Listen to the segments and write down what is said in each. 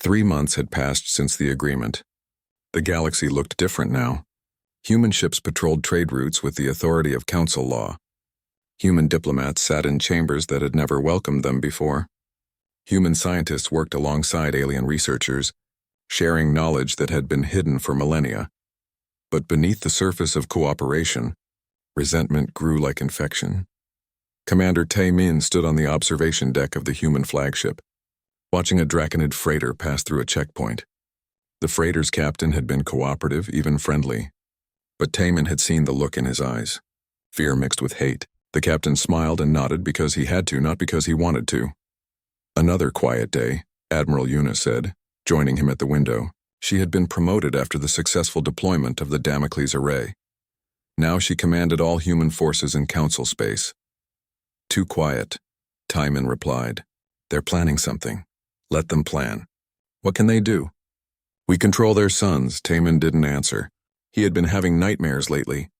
3 months had passed since the agreement. The galaxy looked different now. Human ships patrolled trade routes with the authority of council law. Human diplomats sat in chambers that had never welcomed them before. Human scientists worked alongside alien researchers, sharing knowledge that had been hidden for millennia. But beneath the surface of cooperation, resentment grew like infection. Commander Tae Min stood on the observation deck of the human flagship, watching a Draconid freighter pass through a checkpoint. The freighter's captain had been cooperative, even friendly. But Tae Min had seen the look in his eyes, fear mixed with hate. The captain smiled and nodded because he had to, not because he wanted to. Another quiet day, Admiral Yuna said, joining him at the window. She had been promoted after the successful deployment of the Damocles Array. Now she commanded all human forces in council space. Too quiet, Tae Min replied. They're planning something. Let them plan. What can they do? We control their suns, Tae Min didn't answer. He had been having nightmares lately.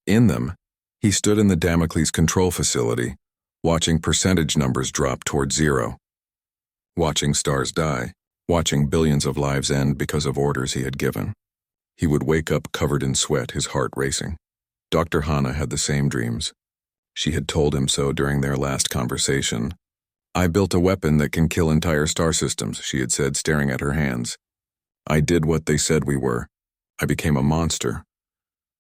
In them, he stood in the Damocles control facility, watching percentage numbers drop toward zero. Watching stars die, watching billions of lives end because of orders he had given. He would wake up covered in sweat, his heart racing. Dr. Hana had the same dreams. She had told him so during their last conversation. I built a weapon that can kill entire star systems, she had said, staring at her hands. I did what they said we were. I became a monster.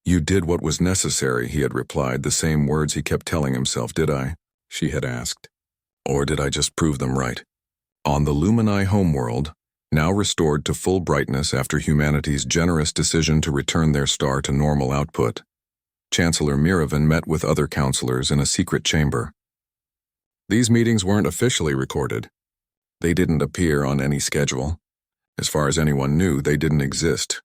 You did what was necessary, he had replied, the same words he kept telling himself. Did I? She had asked. Or did I just prove them right? On the Lumini homeworld, now restored to full brightness after humanity's generous decision to return their star to normal output, Chancellor Miravan met with other counselors in a secret chamber. These meetings weren't officially recorded. They didn't appear on any schedule. As far as anyone knew, they didn't exist.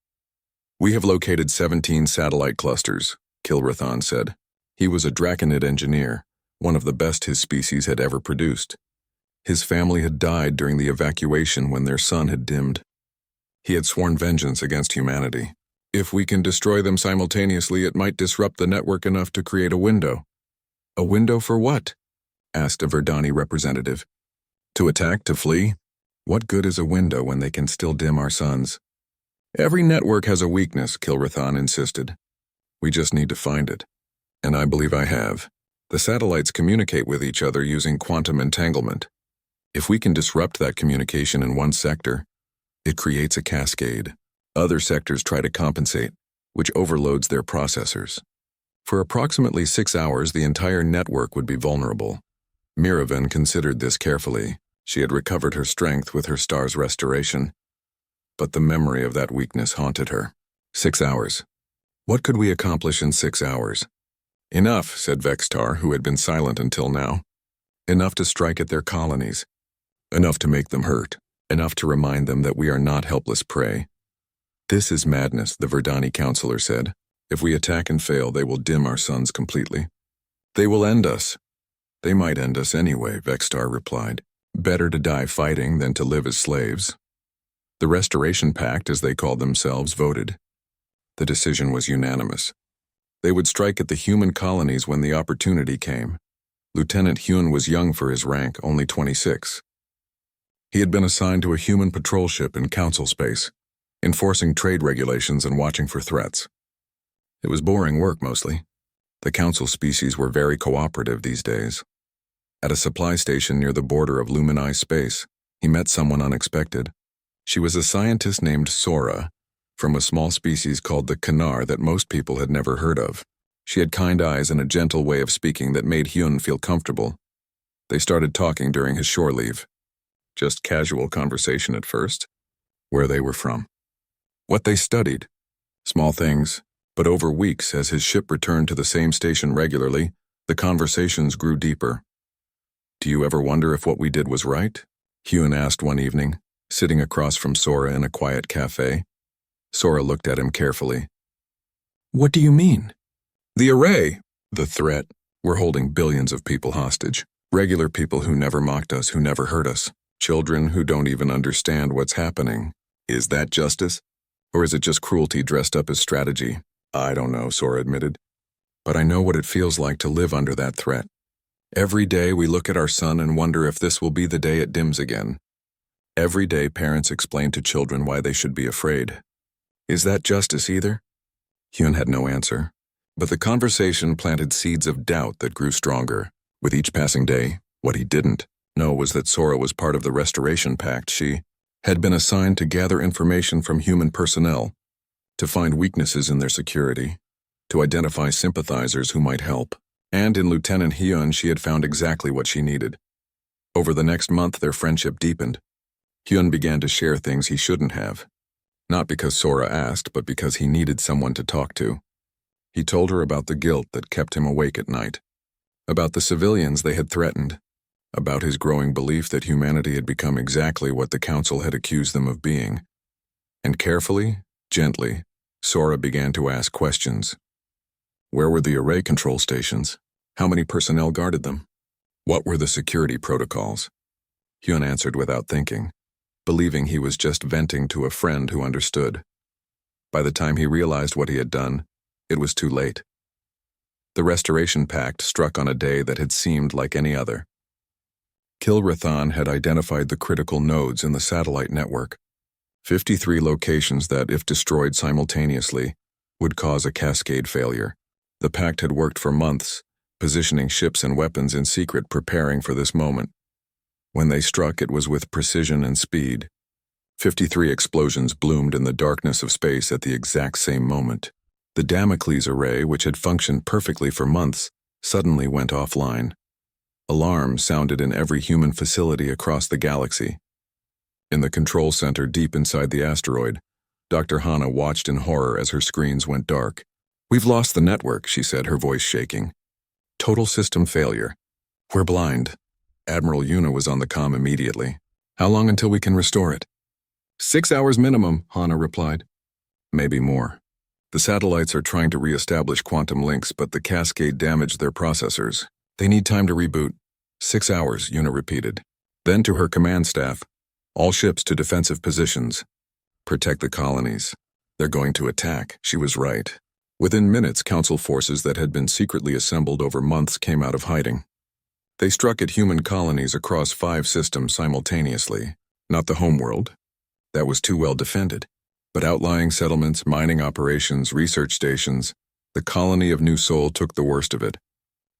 We have located 17 satellite clusters, Kilrathan said. He was a Draconid engineer, one of the best his species had ever produced. His family had died during the evacuation when their sun had dimmed. He had sworn vengeance against humanity. If we can destroy them simultaneously, it might disrupt the network enough to create a window. A window for what? Asked a Verdani representative. To attack, to flee? What good is a window when they can still dim our suns? Every network has a weakness, Kilrathan insisted. We just need to find it. And I believe I have. The satellites communicate with each other using quantum entanglement. If we can disrupt that communication in one sector, it creates a cascade. Other sectors try to compensate, which overloads their processors. For approximately 6 hours, the entire network would be vulnerable. Miravan considered this carefully. She had recovered her strength with her star's restoration. But the memory of that weakness haunted her. 6 hours. What could we accomplish in 6 hours? Enough, said Vextar, who had been silent until now. Enough to strike at their colonies. Enough to make them hurt. Enough to remind them that we are not helpless prey. This is madness, the Verdani counselor said. If we attack and fail, they will dim our suns completely. They will end us. They might end us anyway, Vextar replied. Better to die fighting than to live as slaves. The Restoration Pact, as they called themselves, voted. The decision was unanimous. They would strike at the human colonies when the opportunity came. Lieutenant Hyun was young for his rank, only 26. He had been assigned to a human patrol ship in council space, enforcing trade regulations and watching for threats. It was boring work, mostly. The council species were very cooperative these days. At a supply station near the border of Lumini space, he met someone unexpected. She was a scientist named Sora, from a small species called the Kanar that most people had never heard of. She had kind eyes and a gentle way of speaking that made Hyun feel comfortable. They started talking during his shore leave. Just casual conversation at first. Where they were from. What they studied. Small things, but over weeks as his ship returned to the same station regularly, the conversations grew deeper. Do you ever wonder if what we did was right? Hyun asked one evening, sitting across from Sora in a quiet cafe. Sora looked at him carefully. What do you mean? The array, the threat. We're holding billions of people hostage. Regular people who never mocked us, who never hurt us. Children who don't even understand what's happening. Is that justice? Or is it just cruelty dressed up as strategy? I don't know, Sora admitted. But I know what it feels like to live under that threat. Every day we look at our sun and wonder if this will be the day it dims again. Every day parents explained to children why they should be afraid. Is that justice either? Hyun had no answer, but the conversation planted seeds of doubt that grew stronger. With each passing day, what he didn't know was that Sora was part of the Restoration Pact. She had been assigned to gather information from human personnel, to find weaknesses in their security, to identify sympathizers who might help. And in Lieutenant Hyun, she had found exactly what she needed. Over the next month, their friendship deepened. Hyun began to share things he shouldn't have. Not because Sora asked, but because he needed someone to talk to. He told her about the guilt that kept him awake at night, about the civilians they had threatened, about his growing belief that humanity had become exactly what the Council had accused them of being. And carefully, gently, Sora began to ask questions. Where were the array control stations? How many personnel guarded them? What were the security protocols? Hyun answered without thinking, believing he was just venting to a friend who understood. By the time he realized what he had done, it was too late. The Restoration Pact struck on a day that had seemed like any other. Kilrathan had identified the critical nodes in the satellite network, 53 locations that, if destroyed simultaneously, would cause a cascade failure. The Pact had worked for months, positioning ships and weapons in secret, preparing for this moment. When they struck, it was with precision and speed. 53 explosions bloomed in the darkness of space at the exact same moment. The Damocles array, which had functioned perfectly for months, suddenly went offline. Alarms sounded in every human facility across the galaxy. In the control center deep inside the asteroid, Dr. Hana watched in horror as her screens went dark. "We've lost the network," she said, her voice shaking. "Total system failure. We're blind." Admiral Yuna was on the comm immediately. "How long until we can restore it?" 6 hours minimum, Hana replied. "Maybe more. The satellites are trying to re-establish quantum links, but the cascade damaged their processors. They need time to reboot." 6 hours, Yuna repeated. Then to her command staff, "All ships to defensive positions. Protect the colonies. They're going to attack." She was right. Within minutes, Council forces that had been secretly assembled over months came out of hiding. They struck at human colonies across 5 systems simultaneously. Not the homeworld. That was too well defended. But outlying settlements, mining operations, research stations, the colony of New Sol took the worst of it.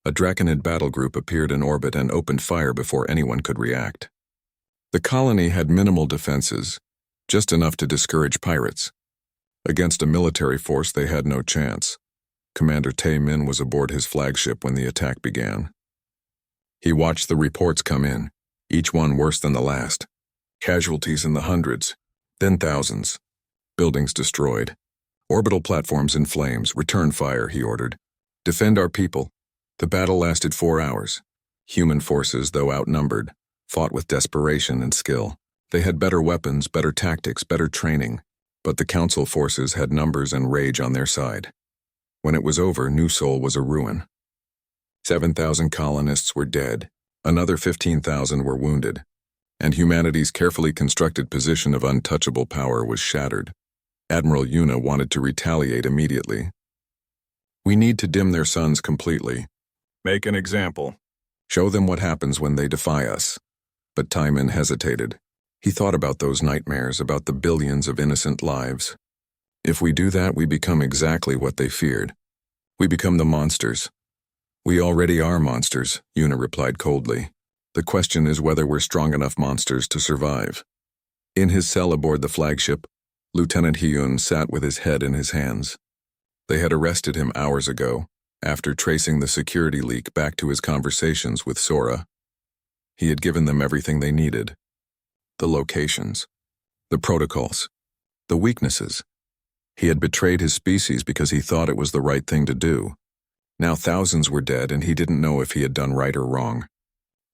A Draconid battle group appeared in orbit and opened fire before anyone could react. The colony had minimal defenses, just enough to discourage pirates. Against a military force, they had no chance. Commander Tae Min was aboard his flagship when the attack began. He watched the reports come in, each one worse than the last. Casualties in the hundreds, then thousands. Buildings destroyed. Orbital platforms in flames. "Return fire," he ordered. "Defend our people." The battle lasted 4 hours. Human forces, though outnumbered, fought with desperation and skill. They had better weapons, better tactics, better training. But the Council forces had numbers and rage on their side. When it was over, New Sol was a ruin. 7,000 colonists were dead, another 15,000 were wounded, and humanity's carefully constructed position of untouchable power was shattered. Admiral Yuna wanted to retaliate immediately. "We need to dim their suns completely. Make an example. Show them what happens when they defy us." But Taiman hesitated. He thought about those nightmares, about the billions of innocent lives. "If we do that, we become exactly what they feared. We become the monsters." "We already are monsters," Yuna replied coldly. "The question is whether we're strong enough monsters to survive." In his cell aboard the flagship, Lieutenant Hyun sat with his head in his hands. They had arrested him hours ago, after tracing the security leak back to his conversations with Sora. He had given them everything they needed. The locations, the protocols, the weaknesses. He had betrayed his species because he thought it was the right thing to do. Now thousands were dead and he didn't know if he had done right or wrong.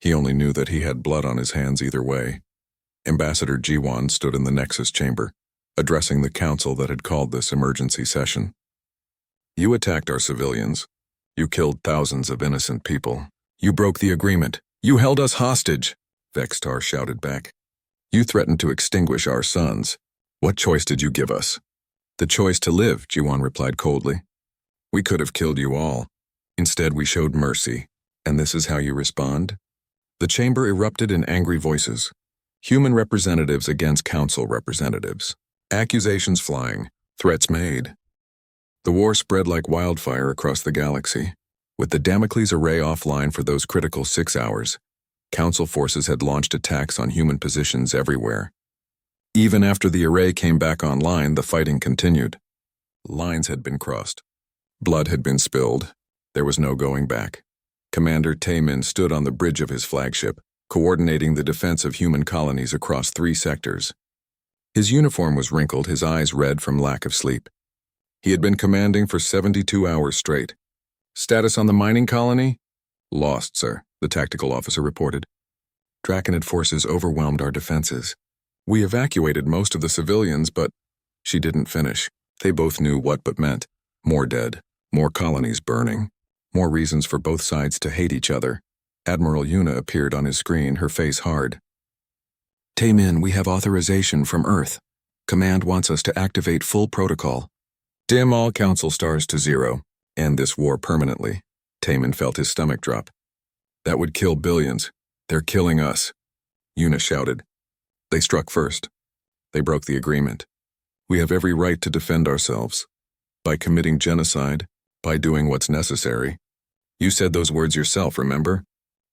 He only knew that he had blood on his hands either way. Ambassador Jiwon stood in the Nexus chamber, addressing the council that had called this emergency session. "You attacked our civilians. You killed thousands of innocent people. You broke the agreement. You held us hostage," Vextar shouted back. "You threatened to extinguish our suns. What choice did you give us?" "The choice to live," Jiwon replied coldly. "We could have killed you all. Instead, we showed mercy. And this is how you respond?" The chamber erupted in angry voices. Human representatives against council representatives. Accusations flying, threats made. The war spread like wildfire across the galaxy. With the Damocles array offline for those critical 6 hours, council forces had launched attacks on human positions everywhere. Even after the array came back online, the fighting continued. Lines had been crossed. Blood had been spilled. There was no going back. Commander Taemin stood on the bridge of his flagship, coordinating the defense of human colonies across 3 sectors. His uniform was wrinkled, his eyes red from lack of sleep. He had been commanding for 72 hours straight. Status on the mining colony? Lost, sir, the tactical officer reported. Draconid forces overwhelmed our defenses. We evacuated most of the civilians, but she didn't finish. They both knew what but meant. More dead, more colonies burning, more reasons for both sides to hate each other. Admiral Yuna appeared on his screen, her face hard. Taemin, we have authorization from Earth. Command wants us to activate full protocol. Dim all council stars to 0. End this war permanently. Taemin felt his stomach drop. That would kill billions. They're killing us. Yuna shouted. They struck first. They broke the agreement. We have every right to defend ourselves. By committing genocide, by doing what's necessary. You said those words yourself, remember?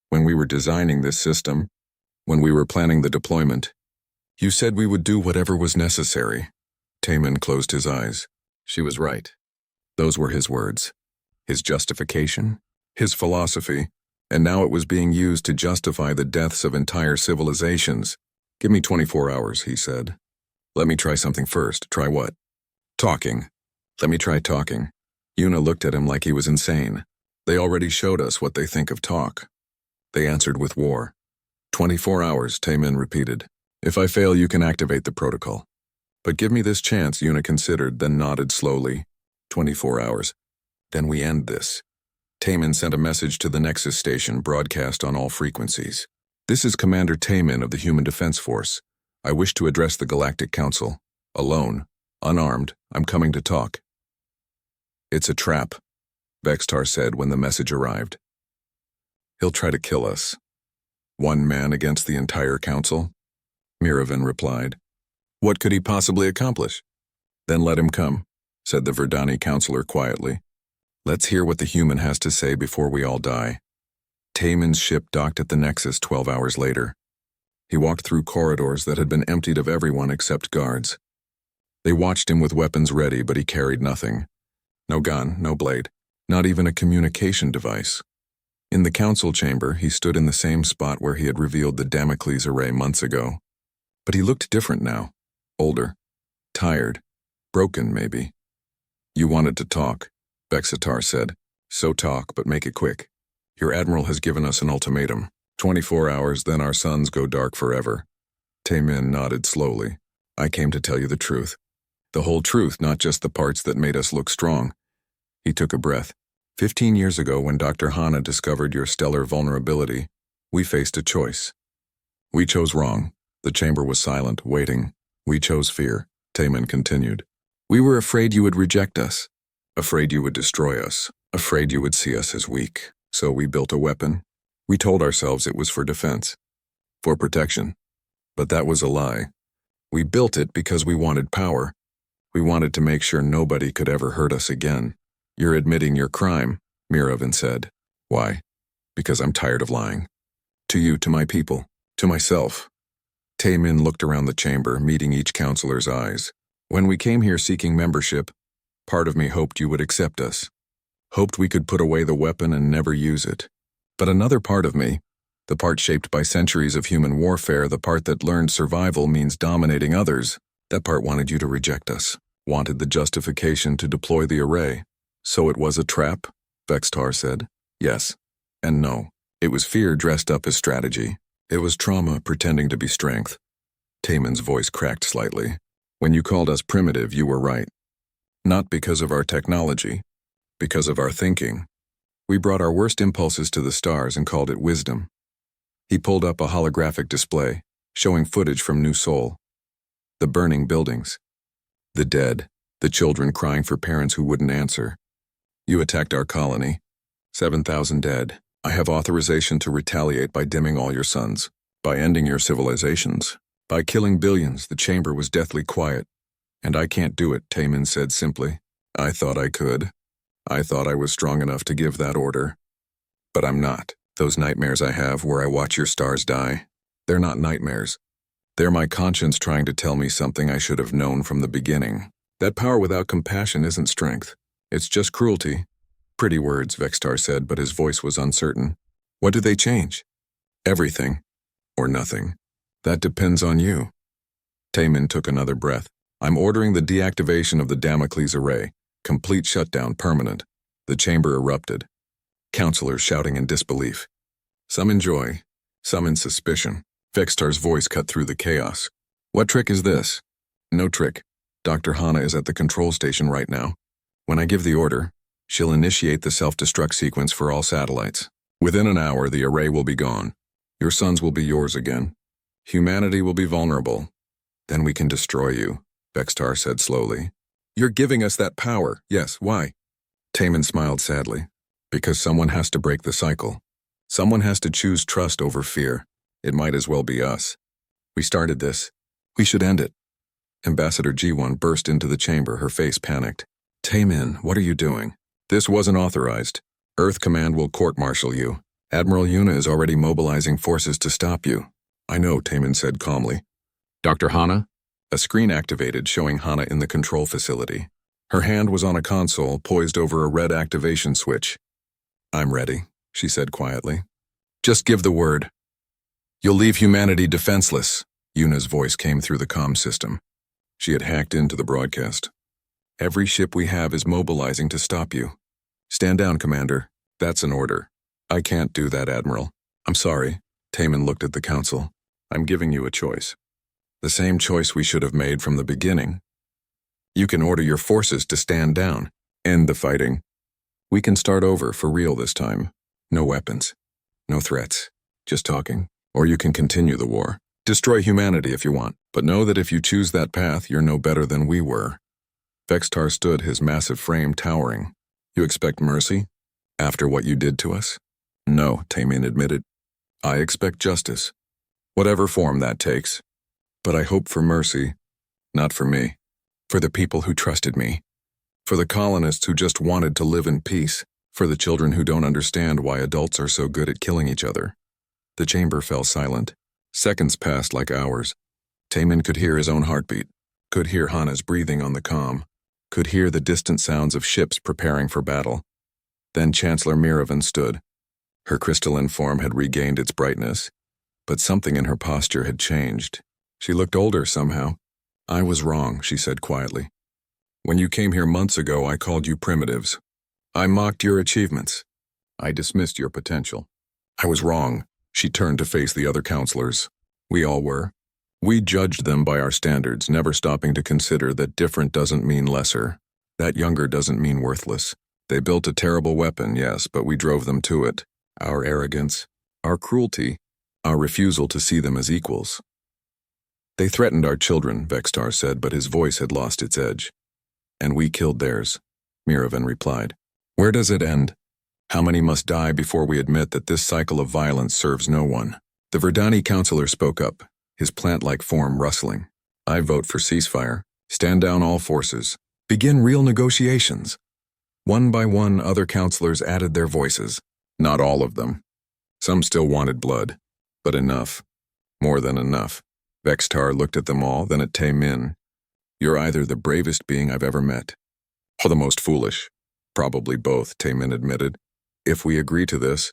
When we were designing this system, when we were planning the deployment, you said we would do whatever was necessary. Taemin closed his eyes. She was right. Those were his words. His justification, his philosophy, and now it was being used to justify the deaths of entire civilizations. Give me 24 hours, he said. Let me try something first. Try what? Talking. Let me try talking. Yuna looked at him like he was insane. They already showed us what they think of talk. They answered with war. 24 hours, Taemin repeated. If I fail, you can activate the protocol. But give me this chance, Yuna considered, then nodded slowly. 24 hours. Then we end this. Taemin sent a message to the Nexus station, broadcast on all frequencies. This is Commander Taemin of the Human Defense Force. I wish to address the Galactic Council. Alone, unarmed, I'm coming to talk. It's a trap, Vextar said when the message arrived. He'll try to kill us. One man against the entire council? Miravan replied. What could he possibly accomplish? Then let him come, said the Verdani counselor quietly. Let's hear what the human has to say before we all die. Taemin's ship docked at the Nexus 12 hours later. He walked through corridors that had been emptied of everyone except guards. They watched him with weapons ready, but he carried nothing. No gun, no blade, not even a communication device. In the council chamber, he stood in the same spot where he had revealed the Damocles array months ago. But he looked different now. Older. Tired. Broken, maybe. You wanted to talk, Vexitar said. So talk, but make it quick. Your admiral has given us an ultimatum. 24 hours, then our suns go dark forever. Taemin nodded slowly. I came to tell you the truth. The whole truth, not just the parts that made us look strong. He took a breath. 15 years ago, when Dr. Hana discovered your stellar vulnerability, we faced a choice. We chose wrong. The chamber was silent, waiting. We chose fear, Taemin continued. We were afraid you would reject us, afraid you would destroy us, afraid you would see us as weak. So we built a weapon. We told ourselves it was for defense, for protection. But that was a lie. We built it because we wanted power. We wanted to make sure nobody could ever hurt us again. You're admitting your crime, Miravan said. Why? Because I'm tired of lying. To you, to my people, to myself. Taemin looked around the chamber, meeting each counselor's eyes. When we came here seeking membership, part of me hoped you would accept us. Hoped we could put away the weapon and never use it. But another part of me, the part shaped by centuries of human warfare, the part that learned survival means dominating others, that part wanted you to reject us, wanted the justification to deploy the array. So it was a trap, Vextar said. Yes, and no. It was fear dressed up as strategy. It was trauma pretending to be strength. Taemin's voice cracked slightly. When you called us primitive, you were right. Not because of our technology, because of our thinking. We brought our worst impulses to the stars and called it wisdom. He pulled up a holographic display, showing footage from New Sol. The burning buildings. The dead, the children crying for parents who wouldn't answer. You attacked our colony. 7,000 dead. I have authorization to retaliate by dimming all your suns. By ending your civilizations. By killing billions, the chamber was deathly quiet. And I can't do it, Taemin said simply. I thought I could. I thought I was strong enough to give that order. But I'm not. Those nightmares I have where I watch your stars die, they're not nightmares. They're my conscience trying to tell me something I should have known from the beginning. That power without compassion isn't strength. It's just cruelty. Pretty words, Vextar said, but his voice was uncertain. What do they change? Everything. Or nothing. That depends on you. Taemin took another breath. I'm ordering the deactivation of the Damocles array. Complete shutdown, permanent. The chamber erupted. Counselors shouting in disbelief. Some in joy, some in suspicion. Vextar's voice cut through the chaos. What trick is this? No trick. Dr. Hana is at the control station right now. When I give the order, she'll initiate the self-destruct sequence for all satellites. Within an hour, the array will be gone. Your sons will be yours again. Humanity will be vulnerable. Then we can destroy you, Vextar said slowly. You're giving us that power. Yes, why? Taemin smiled sadly. Because someone has to break the cycle. Someone has to choose trust over fear. It might as well be us. We started this. We should end it. Ambassador G1 burst into the chamber, her face panicked. Taemin, what are you doing? This wasn't authorized. Earth Command will court-martial you. Admiral Yuna is already mobilizing forces to stop you. I know, Taemin said calmly. Dr. Hana? A screen activated showing Hana in the control facility. Her hand was on a console poised over a red activation switch. I'm ready, she said quietly. Just give the word. You'll leave humanity defenseless, Yuna's voice came through the comm system. She had hacked into the broadcast. Every ship we have is mobilizing to stop you. Stand down, Commander. That's an order. I can't do that, Admiral. I'm sorry. Taemin looked at the Council. I'm giving you a choice. The same choice we should have made from the beginning. You can order your forces to stand down. End the fighting. We can start over for real this time. No weapons. No threats. Just talking. Or you can continue the war. Destroy humanity if you want. But know that if you choose that path, you're no better than we were. Vextar stood, his massive frame towering. You expect mercy? After what you did to us? No, Taemin admitted. I expect justice. Whatever form that takes. But I hope for mercy. Not for me. For the people who trusted me. For the colonists who just wanted to live in peace. For the children who don't understand why adults are so good at killing each other. The chamber fell silent. Seconds passed like hours. Taemin could hear his own heartbeat. Could hear Hana's breathing on the comm. Could hear the distant sounds of ships preparing for battle. Then Chancellor Miravan stood. Her crystalline form had regained its brightness, but something in her posture had changed. She looked older somehow. I was wrong, she said quietly. When you came here months ago, I called you primitives. I mocked your achievements. I dismissed your potential. I was wrong. She turned to face the other counselors. We all were. We judged them by our standards, never stopping to consider that different doesn't mean lesser. That younger doesn't mean worthless. They built a terrible weapon, yes, but we drove them to it. Our arrogance, our cruelty, our refusal to see them as equals. They threatened our children, Vextar said, but his voice had lost its edge. And we killed theirs, Miravan replied. Where does it end? How many must die before we admit that this cycle of violence serves no one? The Verdani counselor spoke up, his plant-like form rustling. I vote for ceasefire. Stand down all forces. Begin real negotiations. One by one, other counselors added their voices. Not all of them. Some still wanted blood. But enough. More than enough. Vextar looked at them all, then at Taemin. You're either the bravest being I've ever met, or the most foolish. Probably both, Taemin admitted. If we agree to this,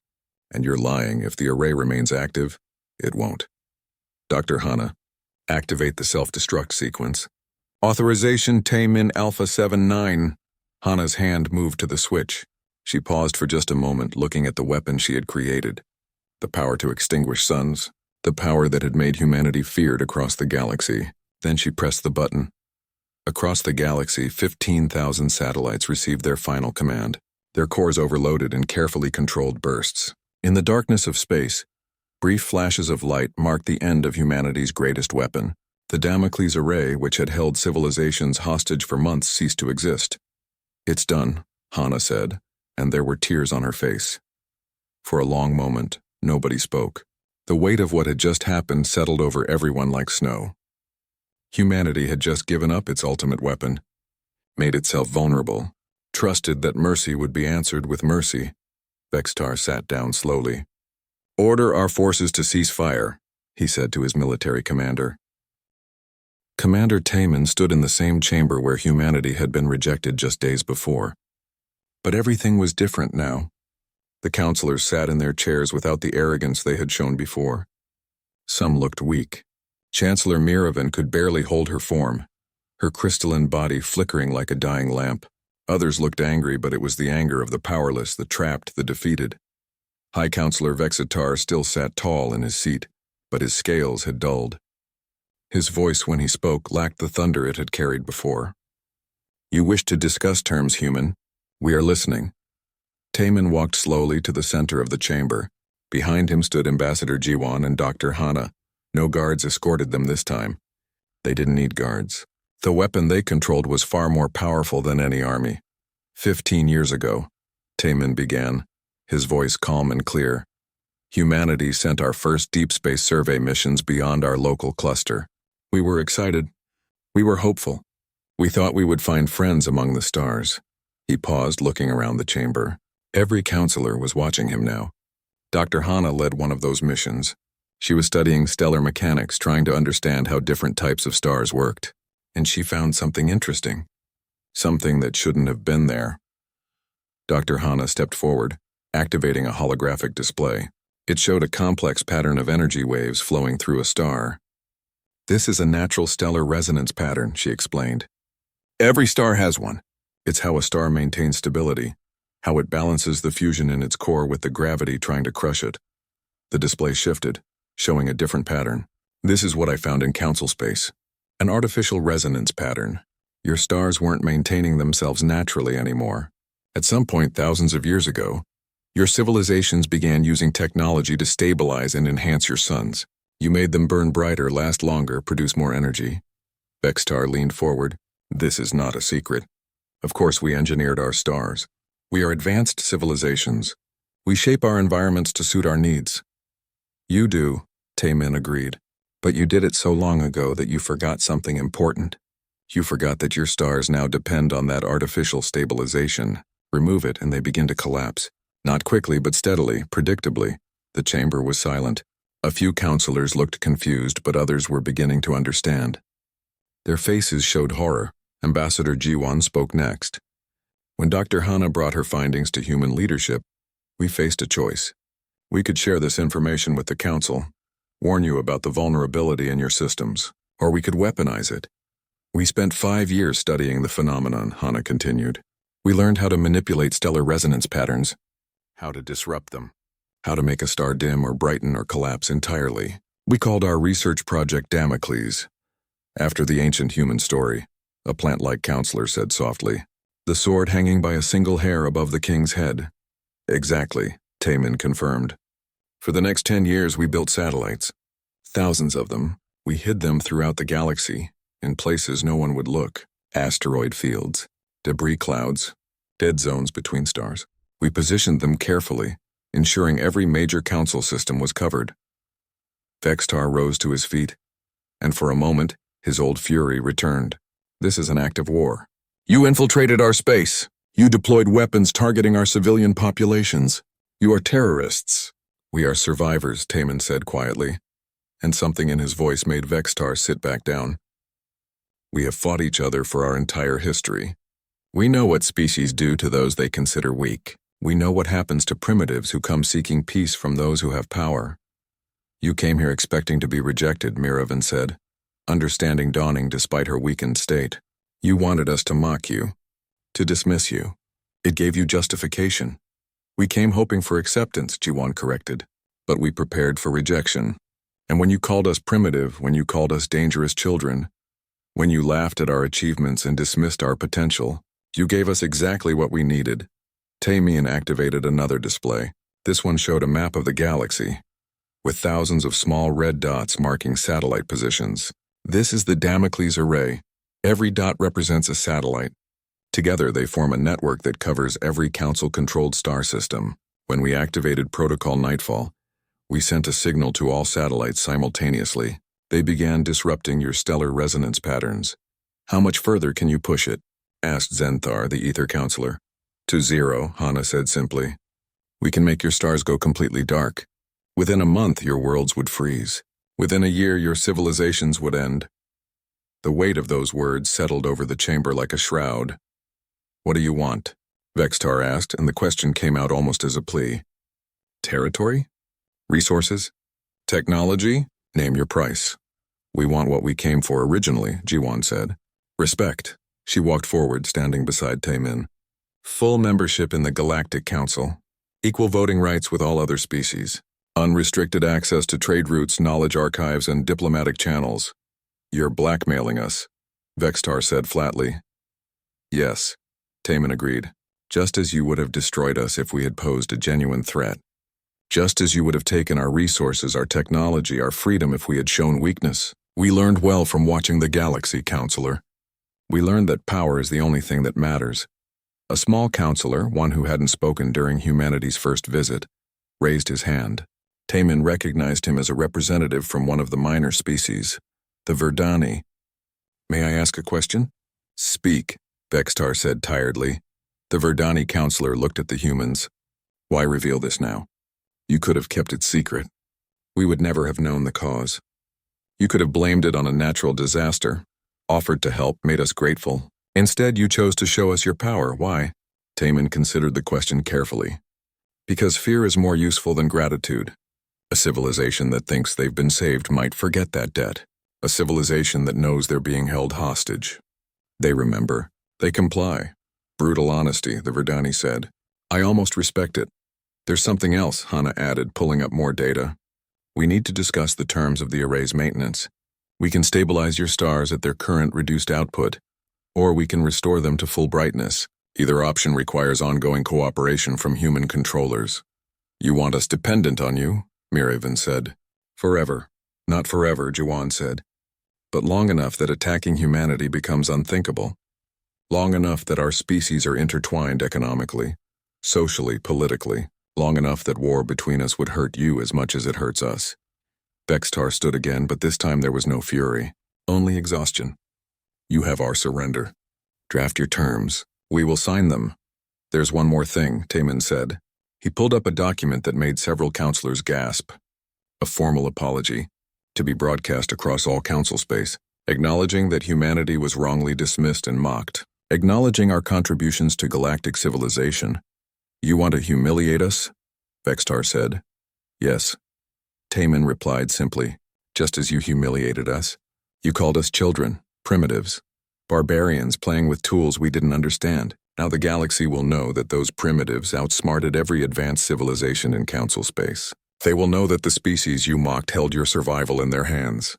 and you're lying, if the array remains active, it won't. Dr. Hana, activate the self-destruct sequence. Authorization Taemin Alpha 79. Hana's hand moved to the switch. She paused for just a moment, looking at the weapon she had created. The power to extinguish suns, the power that had made humanity feared across the galaxy. Then she pressed the button. Across the galaxy, 15,000 satellites received their final command, their cores overloaded in carefully controlled bursts. In the darkness of space, brief flashes of light marked the end of humanity's greatest weapon. The Damocles array, which had held civilizations hostage for months, ceased to exist. It's done, Hana said, and there were tears on her face. For a long moment, nobody spoke. The weight of what had just happened settled over everyone like snow. Humanity had just given up its ultimate weapon, made itself vulnerable, trusted that mercy would be answered with mercy. Vextar sat down slowly. "Order our forces to cease fire," he said to his military commander. Commander Taman stood in the same chamber where humanity had been rejected just days before. But everything was different now. The counselors sat in their chairs without the arrogance they had shown before. Some looked weak. Chancellor Miravan could barely hold her form, her crystalline body flickering like a dying lamp. Others looked angry, but it was the anger of the powerless, the trapped, the defeated. High Counselor Vexitar still sat tall in his seat, but his scales had dulled. His voice, when he spoke, lacked the thunder it had carried before. "You wish to discuss terms, human. We are listening." Taman walked slowly to the center of the chamber. Behind him stood Ambassador Jiwan and Dr. Hana. No guards escorted them this time. They didn't need guards. The weapon they controlled was far more powerful than any army. 15 years ago, Taman began, his voice calm and clear. Humanity sent our first deep space survey missions beyond our local cluster. We were excited. We were hopeful. We thought we would find friends among the stars. He paused, looking around the chamber. Every counselor was watching him now. Dr. Hana led one of those missions. She was studying stellar mechanics, trying to understand how different types of stars worked. And she found something interesting. Something that shouldn't have been there. Dr. Hana stepped forward, activating a holographic display. It showed a complex pattern of energy waves flowing through a star. "This is a natural stellar resonance pattern," she explained. "Every star has one. It's how a star maintains stability, how it balances the fusion in its core with the gravity trying to crush it." The display shifted, showing a different pattern. "This is what I found in Council Space. An artificial resonance pattern. Your stars weren't maintaining themselves naturally anymore. At some point thousands of years ago, your civilizations began using technology to stabilize and enhance your suns. You made them burn brighter, last longer, produce more energy." Vextar leaned forward. "This is not a secret. Of course we engineered our stars. We are advanced civilizations. We shape our environments to suit our needs." "You do," Taman agreed. "But you did it so long ago that you forgot something important. You forgot that your stars now depend on that artificial stabilization. Remove it and they begin to collapse. Not quickly, but steadily, predictably." The chamber was silent. A few counselors looked confused, but others were beginning to understand. Their faces showed horror. Ambassador Jiwan spoke next. "When Dr. Hana brought her findings to human leadership, we faced a choice. We could share this information with the Council, warn you about the vulnerability in your systems, or we could weaponize it. We spent 5 years studying the phenomenon," Hana continued. "We learned how to manipulate stellar resonance patterns, how to disrupt them, how to make a star dim or brighten or collapse entirely. We called our research project Damocles, after the ancient human story," a plant-like counselor said softly. "The sword hanging by a single hair above the king's head." "Exactly," Taman confirmed. "For the next 10 years we built satellites. Thousands of them. We hid them throughout the galaxy, in places no one would look. Asteroid fields, debris clouds, dead zones between stars. We positioned them carefully, ensuring every major council system was covered." Vextar rose to his feet, and for a moment, his old fury returned. "This is an act of war. You infiltrated our space. You deployed weapons targeting our civilian populations. You are terrorists." "We are survivors," Taman said quietly, and something in his voice made Vextar sit back down. "We have fought each other for our entire history. We know what species do to those they consider weak. We know what happens to primitives who come seeking peace from those who have power. You came here expecting to be rejected," Miravan said, understanding dawning despite her weakened state. "You wanted us to mock you, to dismiss you. It gave you justification. We came hoping for acceptance," Jiwan corrected, "but we prepared for rejection. And when you called us primitive, when you called us dangerous children, when you laughed at our achievements and dismissed our potential, you gave us exactly what we needed." Tamian activated another display. This one showed a map of the galaxy, with thousands of small red dots marking satellite positions. "This is the Damocles array. Every dot represents a satellite. Together they form a network that covers every council-controlled star system. When we activated Protocol Nightfall, We sent a signal to all satellites simultaneously. They began disrupting your stellar resonance patterns. How much further can you push it? Asked Zenthar, the ether counselor. To 0, Hana said simply. We can make your stars go completely dark. Within a month, your worlds would freeze. Within a year, your civilizations would end. The weight of those words settled over the chamber like a shroud. What do you want? Vextar asked, and the question came out almost as a plea. Territory? Resources? Technology? Name your price. We want what we came for originally, Jiwan said. Respect. She walked forward, standing beside Taemin. Full membership in the Galactic Council. Equal voting rights with all other species. Unrestricted access to trade routes, knowledge archives, and diplomatic channels. You're blackmailing us, Vextar said flatly. Yes, Taemin agreed. Just as you would have destroyed us if we had posed a genuine threat. Just as you would have taken our resources, our technology, our freedom if we had shown weakness. We learned well from watching the galaxy, Counselor. We learned that power is the only thing that matters. A small counselor, one who hadn't spoken during humanity's first visit, raised his hand. Taemin recognized him as a representative from one of the minor species, the Verdani. May I ask a question? Speak, Vextar said tiredly. The Verdani counselor looked at the humans. Why reveal this now? You could have kept it secret. We would never have known the cause. You could have blamed it on a natural disaster, offered to help, made us grateful. Instead, you chose to show us your power. Why? Taemin considered the question carefully. Because fear is more useful than gratitude. A civilization that thinks they've been saved might forget that debt. A civilization that knows they're being held hostage. They remember. They comply. Brutal honesty, the Verdani said. I almost respect it. There's something else, Hana added, pulling up more data. We need to discuss the terms of the array's maintenance. We can stabilize your stars at their current reduced output, or we can restore them to full brightness. Either option requires ongoing cooperation from human controllers. You want us dependent on you, Miraven said. Forever. Not forever, Jiwan said. But long enough that attacking humanity becomes unthinkable. Long enough that our species are intertwined economically, socially, politically. Long enough that war between us would hurt you as much as it hurts us. Vextar stood again, but this time there was no fury, only exhaustion. You have our surrender. Draft your terms. We will sign them. There's one more thing, Taemin said. He pulled up a document that made several counselors gasp. A formal apology, to be broadcast across all council space, acknowledging that humanity was wrongly dismissed and mocked, acknowledging our contributions to galactic civilization. You want to humiliate us? Vextar said. Yes. Taemin replied simply, just as you humiliated us. You called us children, primitives, barbarians playing with tools we didn't understand. Now the galaxy will know that those primitives outsmarted every advanced civilization in council space. They will know that the species you mocked held your survival in their hands.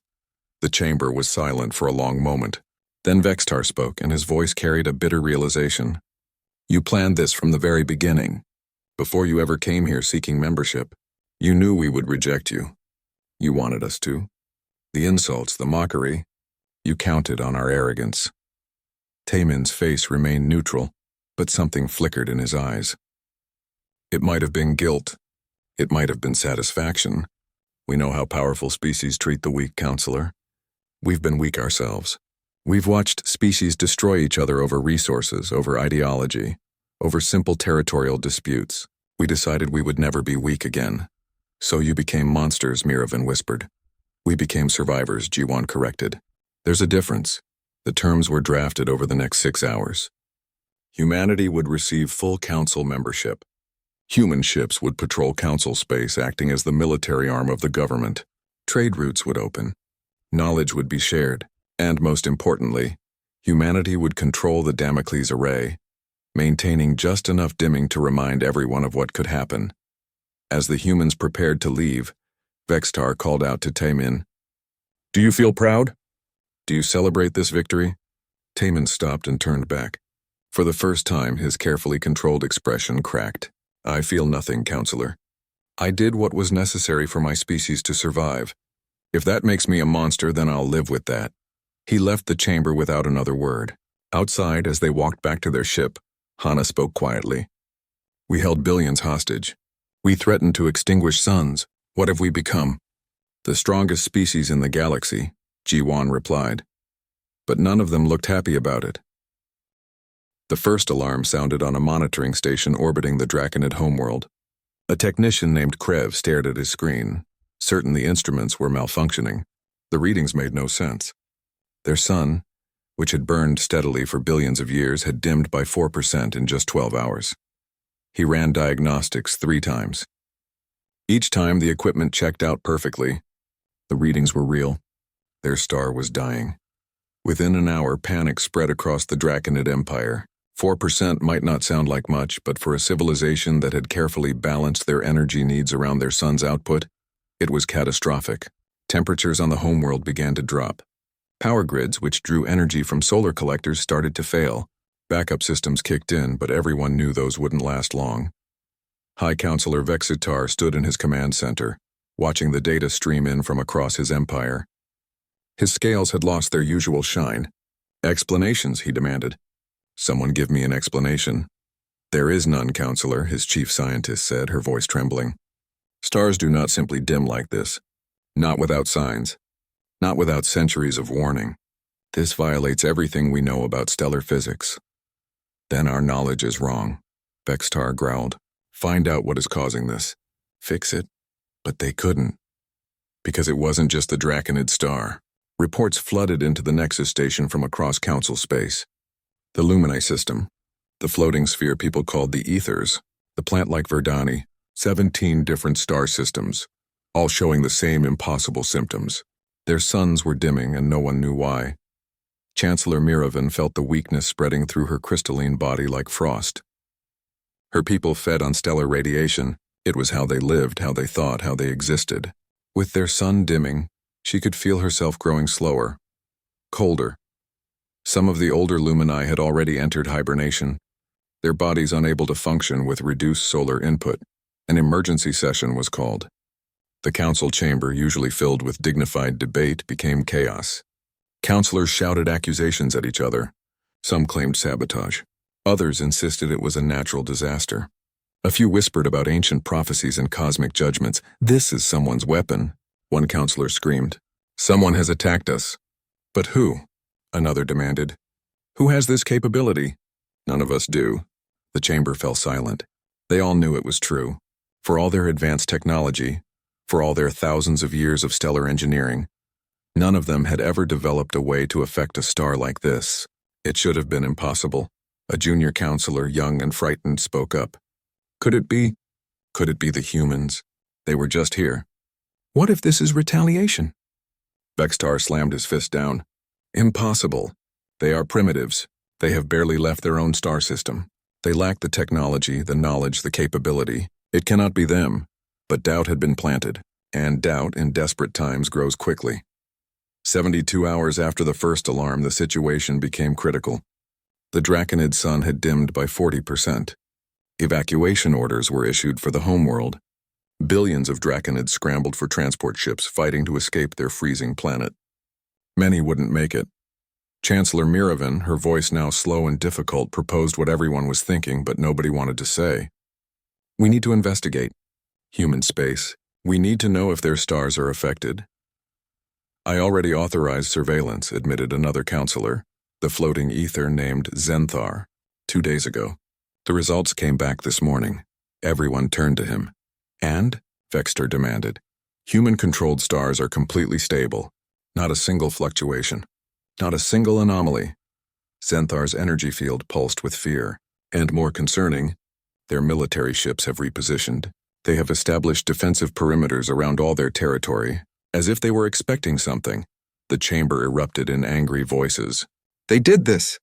The chamber was silent for a long moment. Then Vextar spoke, and his voice carried a bitter realization. You planned this from the very beginning. Before you ever came here seeking membership, you knew we would reject you. You wanted us to. The insults, the mockery, you counted on our arrogance. Taemin's face remained neutral, but something flickered in his eyes. It might have been guilt. It might have been satisfaction. We know how powerful species treat the weak, Counselor. We've been weak ourselves. We've watched species destroy each other over resources, over ideology, over simple territorial disputes. We decided we would never be weak again. So you became monsters, Miraven whispered. We became survivors, Jiwan corrected. There's a difference. The terms were drafted over the next 6 hours. Humanity would receive full council membership. Human ships would patrol council space, acting as the military arm of the government. Trade routes would open. Knowledge would be shared. And most importantly, humanity would control the Damocles array, maintaining just enough dimming to remind everyone of what could happen. As the humans prepared to leave, Vextar called out to Taemin. Do you feel proud? Do you celebrate this victory? Taemin stopped and turned back. For the first time, his carefully controlled expression cracked. I feel nothing, Counselor. I did what was necessary for my species to survive. If that makes me a monster, then I'll live with that. He left the chamber without another word. Outside, as they walked back to their ship, Hana spoke quietly. We held billions hostage. We threatened to extinguish suns. What have we become? The strongest species in the galaxy, Ji-Wan replied. But none of them looked happy about it. The first alarm sounded on a monitoring station orbiting the Draconid homeworld. A technician named Krev stared at his screen, certain the instruments were malfunctioning. The readings made no sense. Their sun, which had burned steadily for billions of years, had dimmed by 4% in just 12 hours. He ran diagnostics 3 times. Each time the equipment checked out perfectly. The readings were real. Their star was dying. Within an hour, panic spread across the Draconid Empire. 4% might not sound like much, but for a civilization that had carefully balanced their energy needs around their sun's output, it was catastrophic. Temperatures on the homeworld began to drop. Power grids, which drew energy from solar collectors, started to fail. Backup systems kicked in, but everyone knew those wouldn't last long. High Counselor Vexitar stood in his command center, watching the data stream in from across his empire. His scales had lost their usual shine. Explanations, he demanded. Someone give me an explanation. There is none, Counselor, his chief scientist said, her voice trembling. Stars do not simply dim like this. Not without signs. Not without centuries of warning. This violates everything we know about stellar physics. Then our knowledge is wrong, Vexitar growled. Find out what is causing this. Fix it. But they couldn't. Because it wasn't just the Draconid star. Reports flooded into the Nexus station from across Council space. The Lumini system, the floating sphere people called the Ethers, the plant-like Verdani, 17 different star systems, all showing the same impossible symptoms. Their suns were dimming and no one knew why. Chancellor Miravan felt the weakness spreading through her crystalline body like frost. Her people fed on stellar radiation. It was how they lived, how they thought, how they existed. With their sun dimming, she could feel herself growing slower, colder. Some of the older Lumini had already entered hibernation, their bodies unable to function with reduced solar input. An emergency session was called. The council chamber, usually filled with dignified debate, became chaos. Councilors shouted accusations at each other. Some claimed sabotage. Others insisted it was a natural disaster. A few whispered about ancient prophecies and cosmic judgments. This is someone's weapon, one councilor screamed. Someone has attacked us. But who? Another demanded. Who has this capability? None of us do. The chamber fell silent. They all knew it was true. For all their advanced technology, for all their thousands of years of stellar engineering, none of them had ever developed a way to affect a star like this. It should have been impossible. A junior counselor, young and frightened, spoke up. Could it be? Could it be the humans? They were just here. What if this is retaliation? Vexitar slammed his fist down. Impossible. They are primitives. They have barely left their own star system. They lack the technology, the knowledge, the capability. It cannot be them. But doubt had been planted, and doubt in desperate times grows quickly. 72 hours after the first alarm, the situation became critical. The Draconid sun had dimmed by 40%. Evacuation orders were issued for the homeworld. Billions of Draconids scrambled for transport ships, fighting to escape their freezing planet. Many wouldn't make it. Chancellor Miravan, her voice now slow and difficult, proposed what everyone was thinking, but nobody wanted to say. We need to investigate. Human space. We need to know if their stars are affected. I already authorized surveillance, admitted another counselor, the floating ether named Zenthar, 2 days ago. The results came back this morning. Everyone turned to him. And, Vexitar demanded, human-controlled stars are completely stable. Not a single fluctuation. Not a single anomaly. Zenthar's energy field pulsed with fear. And more concerning, their military ships have repositioned. They have established defensive perimeters around all their territory, as if they were expecting something. The chamber erupted in angry voices. They did this!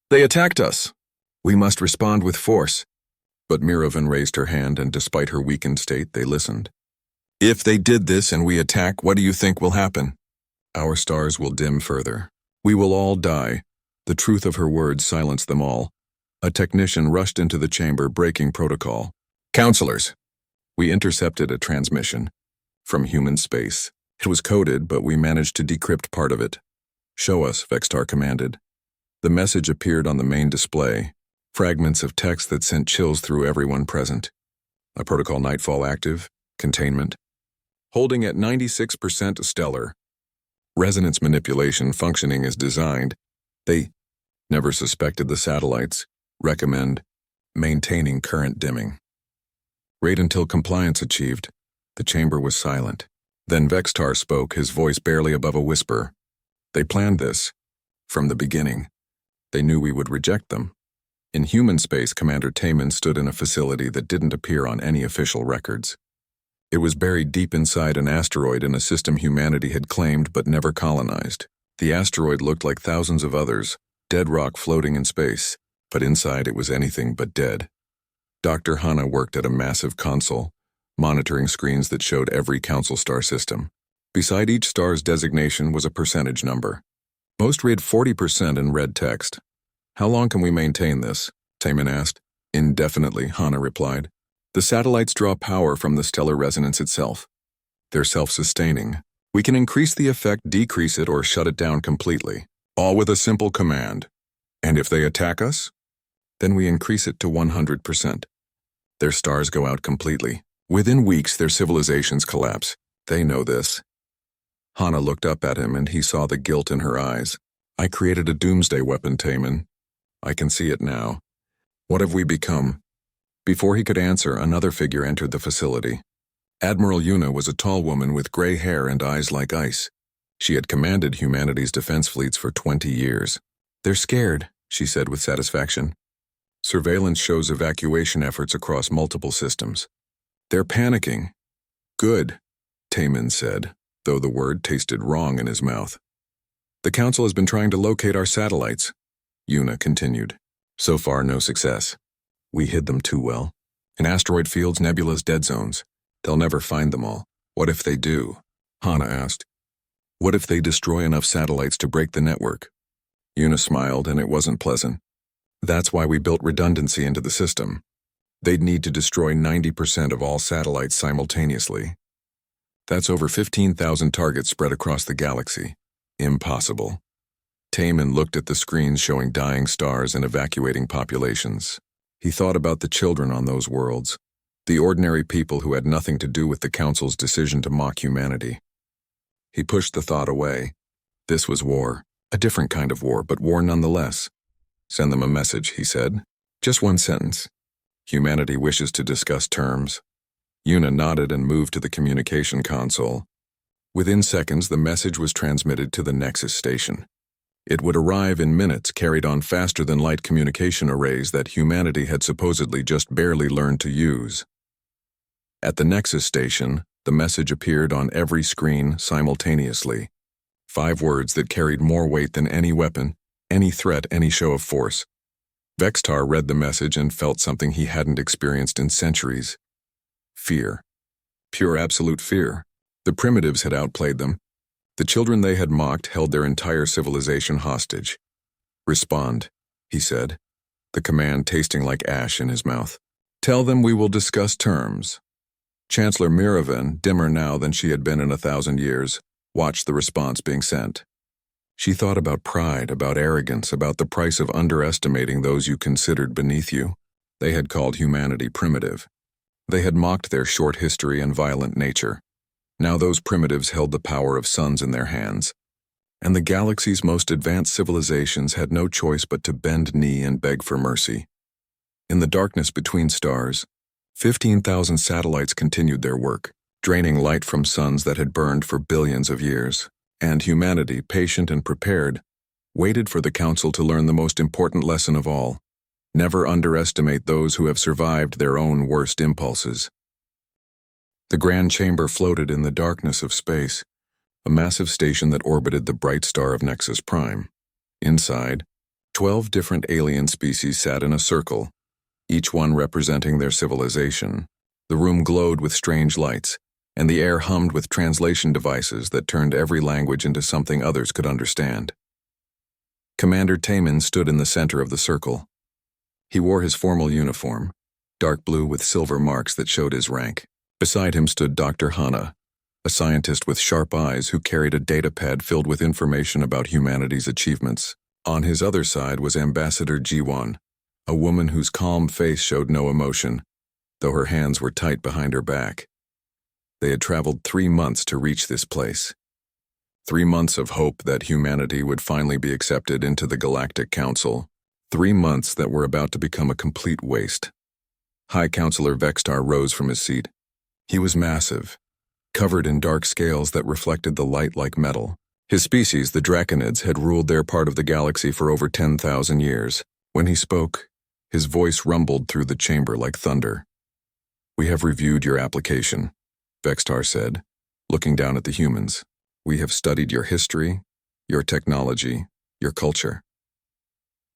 They attacked us! We must respond with force. But Miravan raised her hand, and despite her weakened state, they listened. If they did this and we attack, what do you think will happen? Our stars will dim further. We will all die. The truth of her words silenced them all. A technician rushed into the chamber, breaking protocol. Counselors! We intercepted a transmission from human space. It was coded, but we managed to decrypt part of it. Show us, Vexitar commanded. The message appeared on the main display, fragments of text that sent chills through everyone present. A protocol nightfall active, containment. holding at 96% stellar. Resonance manipulation functioning as designed. They never suspected the satellites. Recommend maintaining current dimming. Wait until compliance achieved. The chamber was silent. Then Vextar spoke, his voice barely above a whisper. They planned this. From the beginning. They knew we would reject them. In human space, Commander Taman stood in a facility that didn't appear on any official records. It was buried deep inside an asteroid in a system humanity had claimed but never colonized. The asteroid looked like thousands of others, dead rock floating in space, but inside it was anything but dead. Dr. Hanna worked at a massive console, monitoring screens that showed every council star system. Beside each star's designation was a percentage number. Most read 40% in red text. How long can we maintain this? Taman asked. Indefinitely, Hanna replied. The satellites draw power from the stellar resonance itself. They're self-sustaining. We can increase the effect, decrease it, or shut it down completely. All with a simple command. And if they attack us? Then we increase it to 100%. Their stars go out completely. Within weeks, their civilizations collapse. They know this. Hanna looked up at him and he saw the guilt in her eyes. I created a doomsday weapon, Taman. I can see it now. What have we become? Before he could answer, another figure entered the facility. Admiral Yuna was a tall woman with gray hair and eyes like ice. She had commanded humanity's defense fleets for 20 years. They're scared, she said with satisfaction. Surveillance shows evacuation efforts across multiple systems. They're panicking. Good, Taman said, though the word tasted wrong in his mouth. The Council has been trying to locate our satellites, Yuna continued. So far, no success. We hid them too well. In asteroid fields, nebulas, dead zones. They'll never find them all. What if they do? Hanna asked. What if they destroy enough satellites to break the network? Yuna smiled, and it wasn't pleasant. That's why we built redundancy into the system. They'd need to destroy 90% of all satellites simultaneously. That's over 15,000 targets spread across the galaxy. Impossible. Taman looked at the screens showing dying stars and evacuating populations. He thought about the children on those worlds, the ordinary people who had nothing to do with the Council's decision to mock humanity. He pushed the thought away. This was war, a different kind of war, but war nonetheless. Send them a message, he said. Just one sentence. Humanity wishes to discuss terms. Yuna nodded and moved to the communication console. Within seconds, the message was transmitted to the Nexus station. It would arrive in minutes, carried on faster than light communication arrays that humanity had supposedly just barely learned to use. At the Nexus station, the message appeared on every screen simultaneously. 5 words that carried more weight than any weapon, any threat, any show of force. Vextar read the message and felt something he hadn't experienced in centuries. Fear. Pure absolute fear. The primitives had outplayed them. The children they had mocked held their entire civilization hostage. Respond, he said, the command tasting like ash in his mouth. Tell them we will discuss terms. Chancellor Miravan, dimmer now than she had been in 1,000 years, watched the response being sent. She thought about pride, about arrogance, about the price of underestimating those you considered beneath you. They had called humanity primitive. They had mocked their short history and violent nature. Now those primitives held the power of suns in their hands. And the galaxy's most advanced civilizations had no choice but to bend knee and beg for mercy. In the darkness between stars, 15,000 satellites continued their work, draining light from suns that had burned for billions of years. And humanity, patient and prepared, waited for the Council to learn the most important lesson of all. Never underestimate those who have survived their own worst impulses. The Grand Chamber floated in the darkness of space, a massive station that orbited the bright star of Nexus Prime. Inside, 12 different alien species sat in a circle, each one representing their civilization. The room glowed with strange lights, and the air hummed with translation devices that turned every language into something others could understand. Commander Taman stood in the center of the circle. He wore his formal uniform, dark blue with silver marks that showed his rank. Beside him stood Dr. Hanna, a scientist with sharp eyes who carried a datapad filled with information about humanity's achievements. On his other side was Ambassador Jiwan, a woman whose calm face showed no emotion, though her hands were tight behind her back. They had traveled 3 months to reach this place. 3 months of hope that humanity would finally be accepted into the Galactic Council. 3 months that were about to become a complete waste. High Counselor Vextar rose from his seat. He was massive, covered in dark scales that reflected the light like metal. His species, the Draconids, had ruled their part of the galaxy for over 10,000 years. When he spoke, his voice rumbled through the chamber like thunder. "We have reviewed your application," Vextar said, looking down at the humans. "We have studied your history, your technology, your culture."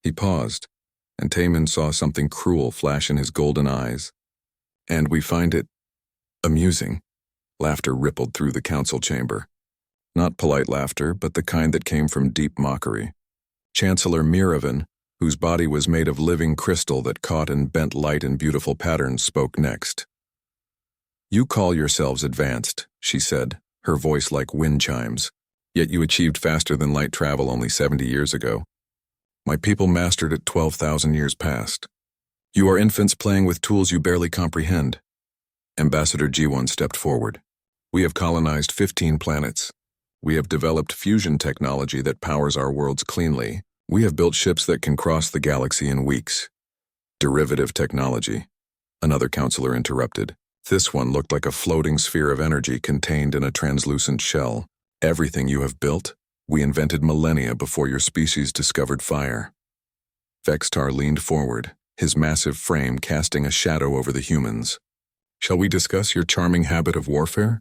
He paused, and Taman saw something cruel flash in his golden eyes. "And we find it amusing." Laughter rippled through the council chamber. Not polite laughter, but the kind that came from deep mockery. Chancellor Miravan, whose body was made of living crystal that caught and bent light in beautiful patterns, spoke next. "You call yourselves advanced," she said, her voice like wind chimes. "Yet you achieved faster than light travel only 70 years ago. My people mastered it 12,000 years past. You are infants playing with tools you barely comprehend." Ambassador G1 stepped forward. "We have colonized 15 planets. We have developed fusion technology that powers our worlds cleanly. We have built ships that can cross the galaxy in weeks." "Derivative technology," another counselor interrupted. "This one looked like a floating sphere of energy contained in a translucent shell. Everything you have built, we invented millennia before your species discovered fire." Vextar leaned forward, his massive frame casting a shadow over the humans. "Shall we discuss your charming habit of warfare?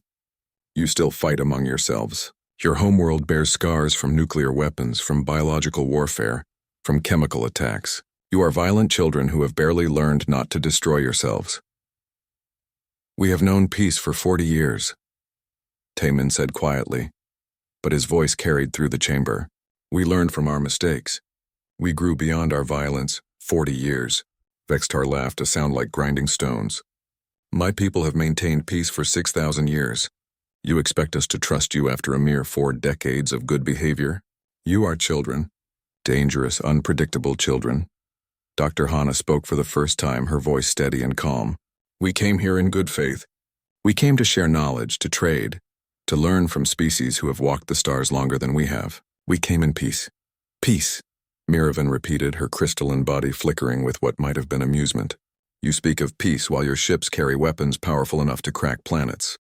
You still fight among yourselves. Your homeworld bears scars from nuclear weapons, from biological warfare, from chemical attacks. You are violent children who have barely learned not to destroy yourselves." "We have known peace for 40 years," Taman said quietly, but his voice carried through the chamber. "We learned from our mistakes. We grew beyond our violence. 40 years. Vextar laughed, a sound like grinding stones. "My people have maintained peace for 6,000 years. You expect us to trust you after a mere 4 decades of good behavior? You are children. Dangerous, unpredictable children." Dr. Hana spoke for the first time, her voice steady and calm. "We came here in good faith. We came to share knowledge, to trade, to learn from species who have walked the stars longer than we have. We came in peace." "Peace," Miravan repeated, her crystalline body flickering with what might have been amusement. "You speak of peace while your ships carry weapons powerful enough to crack planets.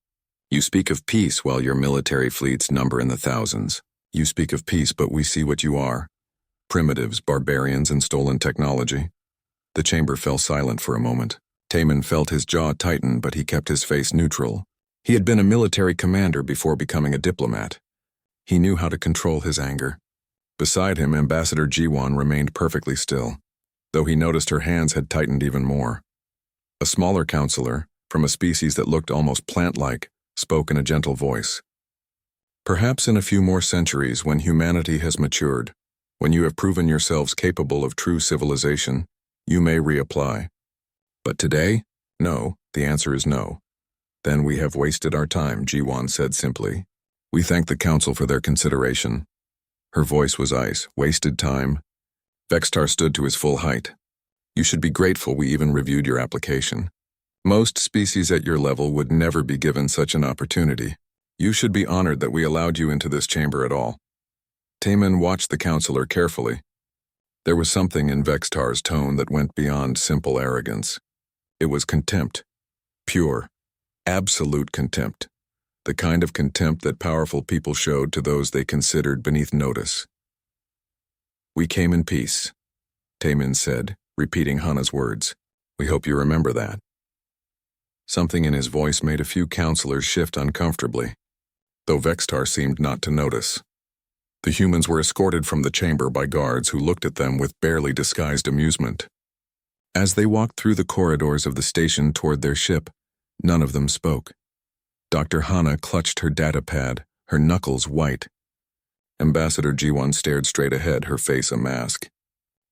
You speak of peace while your military fleets number in the thousands. You speak of peace, but we see what you are. Primitives, barbarians, and stolen technology." The chamber fell silent for a moment. Taman felt his jaw tighten, but he kept his face neutral. He had been a military commander before becoming a diplomat. He knew how to control his anger. Beside him, Ambassador G1 remained perfectly still, though he noticed her hands had tightened even more. A smaller counselor, from a species that looked almost plant-like, spoke in a gentle voice. "Perhaps in a few more centuries, when humanity has matured, when you have proven yourselves capable of true civilization, you may reapply. But today, no, the answer is no." "Then we have wasted our time," G1 said simply. "We thank the Council for their consideration." Her voice was ice. "Wasted time?" Vextar stood to his full height. "You should be grateful we even reviewed your application. Most species at your level would never be given such an opportunity. You should be honored that we allowed you into this chamber at all." Taman watched the counselor carefully. There was something in Vextar's tone that went beyond simple arrogance. It was contempt. Pure, absolute contempt. The kind of contempt that powerful people showed to those they considered beneath notice. "We came in peace," Taman said, repeating Hana's words. "We hope you remember that." Something in his voice made a few counselors shift uncomfortably, though Vextar seemed not to notice. The humans were escorted from the chamber by guards who looked at them with barely disguised amusement. As they walked through the corridors of the station toward their ship, none of them spoke. Dr. Hana clutched her data pad, her knuckles white. Ambassador G1 stared straight ahead, her face a mask.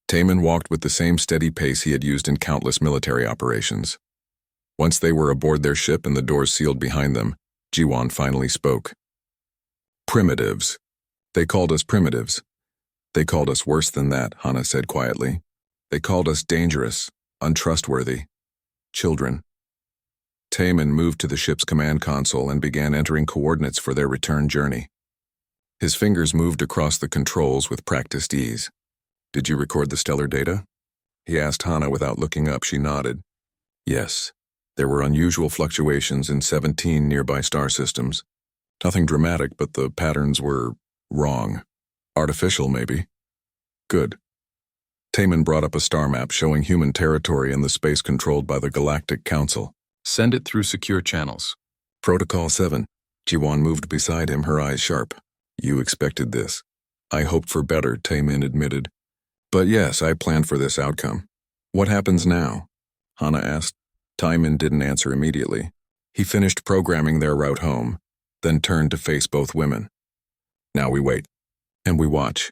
Taman walked with the same steady pace he had used in countless military operations. Once they were aboard their ship and the doors sealed behind them, G1 finally spoke. "Primitives. They called us primitives. They called us worse than that," Hana said quietly. "They called us dangerous, untrustworthy. Children." Taman moved to the ship's command console and began entering coordinates for their return journey. His fingers moved across the controls with practiced ease. "Did you record the stellar data?" he asked Hana without looking up. She nodded. "Yes. There were unusual fluctuations in 17 nearby star systems. Nothing dramatic, but the patterns were wrong. Artificial, maybe." "Good." Taman brought up a star map showing human territory in the space controlled by the Galactic Council. "Send it through secure channels." "Protocol 7. Jiwan moved beside him, her eyes sharp. "You expected this." "I hoped for better," Taman admitted. "But yes, I planned for this outcome." "What happens now?" Hana asked. Taman didn't answer immediately. He finished programming their route home, then turned to face both women. "Now we wait. And we watch."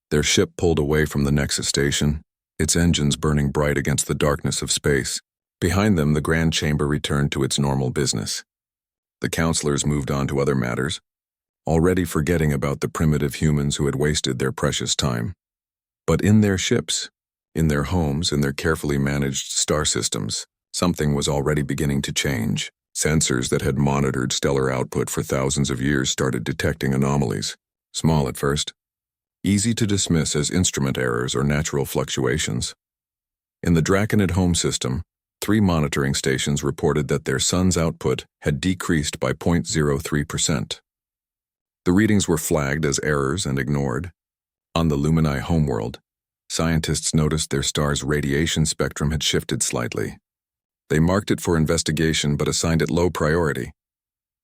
Their ship pulled away from the Nexus station, its engines burning bright against the darkness of space. Behind them, the Grand Chamber returned to its normal business. The counselors moved on to other matters, already forgetting about the primitive humans who had wasted their precious time. But in their ships, in their homes, in their carefully managed star systems, something was already beginning to change. Sensors that had monitored stellar output for thousands of years started detecting anomalies. Small at first, easy to dismiss as instrument errors or natural fluctuations. In the Draconid home system, 3 monitoring stations reported that their sun's output had decreased by 0.03%. The readings were flagged as errors and ignored. On the Lumini homeworld, scientists noticed their star's radiation spectrum had shifted slightly. They marked it for investigation but assigned it low priority.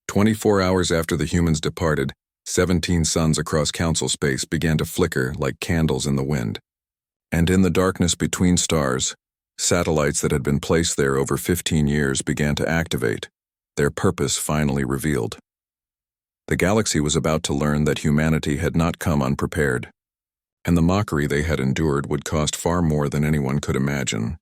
24 hours after the humans departed, 17 suns across Council space began to flicker like candles in the wind. And in the darkness between stars, satellites that had been placed there over 15 years began to activate, their purpose finally revealed. The galaxy was about to learn that humanity had not come unprepared, and the mockery they had endured would cost far more than anyone could imagine.